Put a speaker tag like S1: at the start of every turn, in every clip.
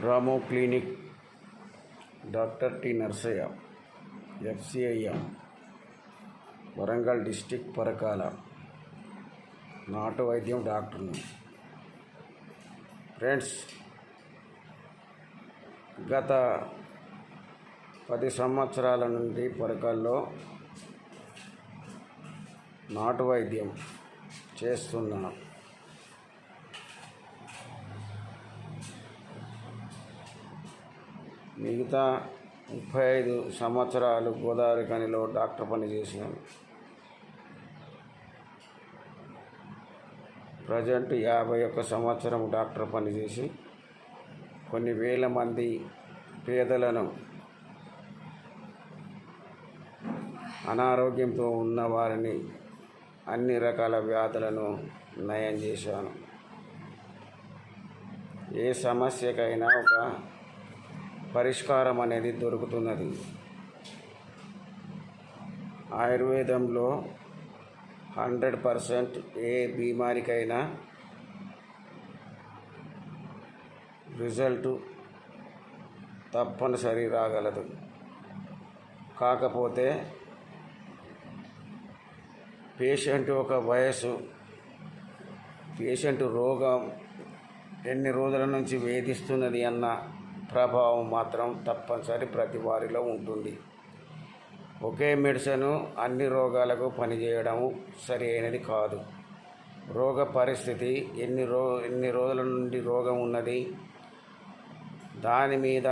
S1: రామో clinic, doctor T Narsayya, FCIM, Warangal district, Parakala. నాటు వైద్యం డాక్టర్ను. ఫ్రెండ్స్, గత 10 సంవత్సరాల నుండి పరకాల్లో నాటు వైద్యం చేస్తున్నాను. మిగతా 35 సంవత్సరాలు గోదావరి ఖనిలో డాక్టర్ పని చేసినాను. ప్రజెంట్ 51 సంవత్సరం డాక్టర్ పని చేసి కొన్ని వేల మంది పేదలను, అనారోగ్యంతో ఉన్న వారిని, అన్ని రకాల వ్యాధులను నయం చేశాను. ఏ సమస్యకైనా ఒక పరిష్కారం అనేది దొరుకుతున్నది. ఆయుర్వేదంలో 100% ఏ బీమారికైనా రిజల్ట్ తప్పనిసరి రాగలదు. కాకపోతే పేషెంట్ ఒక వయసు, పేషెంట్ రోగం ఎన్ని రోజుల నుంచి వేధిస్తున్నది అన్న ప్రభావం మాత్రం తప్పనిసరి ప్రతి వారిలో ఉంటుంది. ఒకే మెడిసిన్ అన్ని రోగాలకు పనిచేయడం సరి అయినది కాదు. రోగ పరిస్థితి, ఎన్ని రోజుల నుండి రోగం ఉన్నది, దాని మీద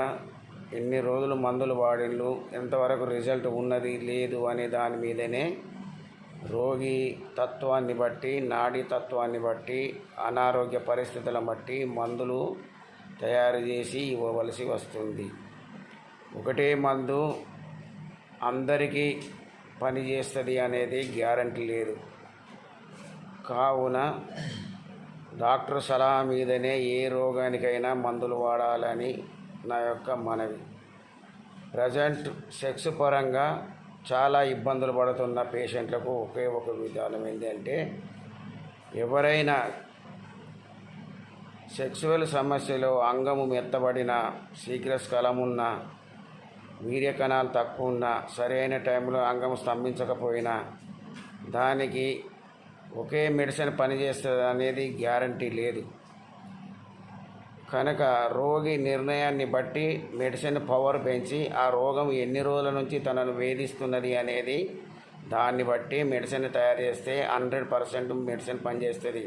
S1: ఎన్ని రోజులు మందులు వాడిళ్ళు, ఎంతవరకు రిజల్ట్ ఉన్నది లేదు అనే దాని మీదనే రోగి తత్వాన్ని బట్టి, నాడీ తత్వాన్ని బట్టి, అనారోగ్య పరిస్థితులను బట్టి మందులు తయారు చేసి ఇవ్వవలసి వస్తుంది. ఒకటే మందు అందరికీ పనిచేస్తుంది అనేది గ్యారంటీ లేదు. కావున డాక్టర్ సలహా మీదనే ఏ రోగానికైనా మందులు వాడాలని నా యొక్క మనవి. ప్రజెంట్ సెక్స్ పరంగా చాలా ఇబ్బందులు పడుతున్న పేషెంట్లకు ఒకే ఒక విధానం ఏంటంటే, ఎవరైనా సెక్సువల్ సమస్యలో అంగము మెత్తబడిన, శీఘ్రస్ఖలం ఉన్న, వీర్య కణాలు తక్కువ ఉన్న, సరైన టైంలో అంగం స్తంభించకపోయినా దానికి ఒకే మెడిసిన్ పనిచేస్తుంది అనేది గ్యారంటీ లేదు. కనుక రోగి నిర్ణయాన్ని బట్టి మెడిసిన్ పవర్ పెంచి ఆ రోగం ఎన్ని రోజుల నుంచి తనను వేధిస్తున్నది అనేది దాన్ని బట్టి మెడిసిన్ తయారు చేస్తే 100% మెడిసిన్ పనిచేస్తుంది.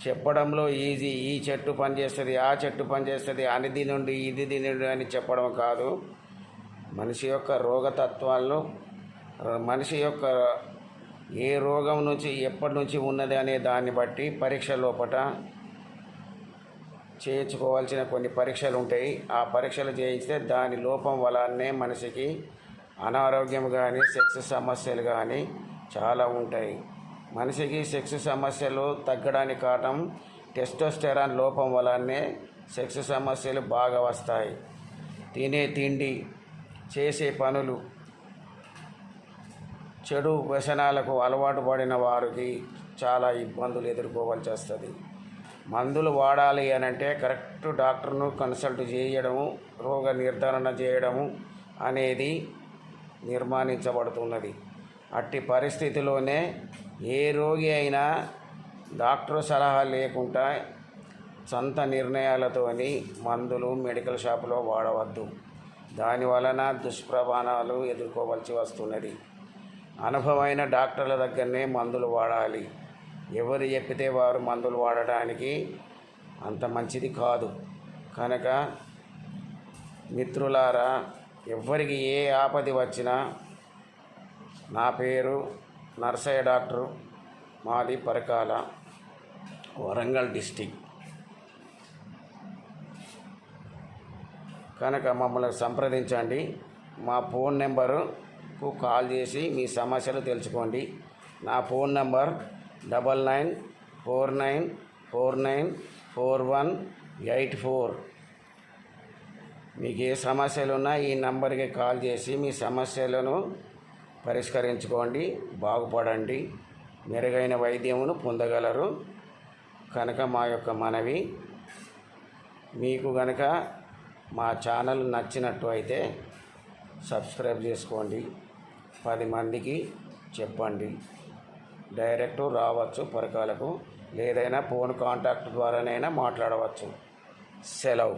S1: చెప్పడంలో ఈజీ, ఈ చెట్టు పనిచేస్తుంది, ఆ చెట్టు పనిచేస్తుంది, అని తినండి, ఇది తినండి అని చెప్పడం కాదు. మనిషి యొక్క రోగతత్వాలను, మనిషి యొక్క ఏ రోగం నుంచి ఎప్పటి నుంచి ఉన్నది అనే దాన్ని బట్టి పరీక్ష లోపట చేయించుకోవాల్సిన కొన్ని పరీక్షలు ఉంటాయి. ఆ పరీక్షలు చేయిస్తే దాని లోపం వల్లనే మనిషికి అనారోగ్యం కానీ, సెక్స్ సమస్యలు కానీ చాలా ఉంటాయి. మనిషికి సెక్స్ సమస్యలు తగ్గడానికి కారణం టెస్టోస్టెరాన్ లోపం వల్లనే సెక్స్ సమస్యలు బాగా వస్తాయి. తినే తిండి, చేసే పనులు, చెడు వ్యసనాలకు అలవాటు పడిన వారికి చాలా ఇబ్బందులు ఎదుర్కోవాల్సి వస్తుంది. మందులు వాడాలి అని అంటే కరెక్ట్ డాక్టర్ను కన్సల్ట్ చేయడము, రోగ నిర్ధారణ చేయడము అనేది నిర్మాణించబడుతున్నది. అట్టి పరిస్థితిలోనే ఏ రోగి అయినా డాక్టర్ సలహా లేకుండా సొంత నిర్ణయాలతోని మందులు మెడికల్ షాపులో వాడవద్దు. దాని వలన దుష్ప్రభావాలు ఎదుర్కోవాల్సి వస్తున్నది. అనుభవమైన డాక్టర్ల దగ్గరనే మందులు వాడాలి. ఎవరు చెప్పితే వారు మందులు వాడడానికి అంత మంచిది కాదు. కనుక మిత్రులారా, ఎవరికి ఏ ఆపద వచ్చినా, నా పేరు నర్సయ్య డాక్టరు, మాది పరకాల, వరంగల్ డిస్టిక్. కనుక మమ్మల్ని సంప్రదించండి. మా ఫోన్ నెంబరుకు కాల్ చేసి మీ సమస్యలు తెలుసుకోండి. నా ఫోన్ నెంబర్ 9949494184. మీకు ఏ సమస్యలు ఉన్నా ఈ నంబర్కి కాల్ చేసి మీ సమస్యలను పరిష్కరించుకోండి, బాగుపడండి, మెరుగైన వైద్యమును పొందగలరు. కనుక మా యొక్క మనవి, మీకు కనుక మా ఛానల్ నచ్చినట్టు అయితే సబ్స్క్రైబ్ చేసుకోండి, 10 మందికి చెప్పండి. డైరెక్ట్ రావచ్చు పరకాలకు, లేదైనా ఫోన్ కాంటాక్ట్ ద్వారానైనా మాట్లాడవచ్చు. సెలవు.